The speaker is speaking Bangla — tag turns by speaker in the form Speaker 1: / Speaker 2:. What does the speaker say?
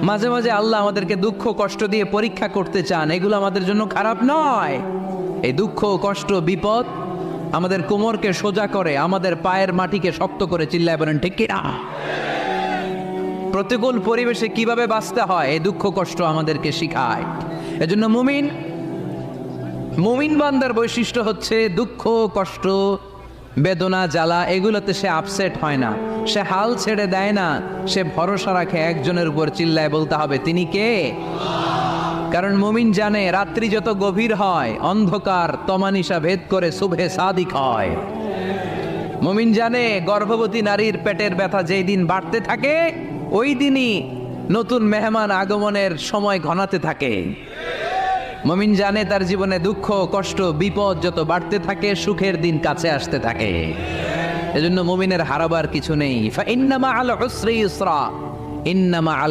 Speaker 1: মাঝে মাঝে আল্লাহ আমাদেরকে দুঃখ কষ্ট দিয়ে পরীক্ষা করতে চান, এগুলো আমাদের জন্য খারাপ নয়। এই দুঃখ কষ্ট বিপদ আমাদের কোমরকে সোজা করে, আমাদের পায়ের মাটিকে শক্ত করে, চিল্লায় বলেন ঠিক কিনা? প্রতিকূল পরিবেশে কিভাবে বাঁচতে হয় এই দুঃখ কষ্ট আমাদেরকে শিখায়। এজন্য মুমিন বান্দার বৈশিষ্ট্য হচ্ছে দুঃখ কষ্ট বেদনা জ্বালা এগুলোতে সে আপসেট হয় না, সে হাল ছেড়ে দেয় না, সে ভরসা রাখে একজনের উপর, চিল্লায় বলতে হবে তিনি কে? কারণ মুমিন জানে রাত্রি যত গভীর হয় অন্ধকার তমানিসা ভেদ করে সুবহে সাদিক হয়। মুমিন জানে গর্ভবতী নারীর পেটের ব্যথা যেই দিন বাড়তে থাকে ওই দিনই নতুন মেহমান আগমনের সময় ঘনাতে থাকে। মুমিন জানে তার জীবনে দুঃখ কষ্ট বিপদ যত বাড়তে থাকে সুখের দিন কাছে আসতে থাকে। এজন্য মুমিনের হারাবার কিছু নেই। ফা ইন্না মাআল উসরি ইউসরা, ইন্না মাআল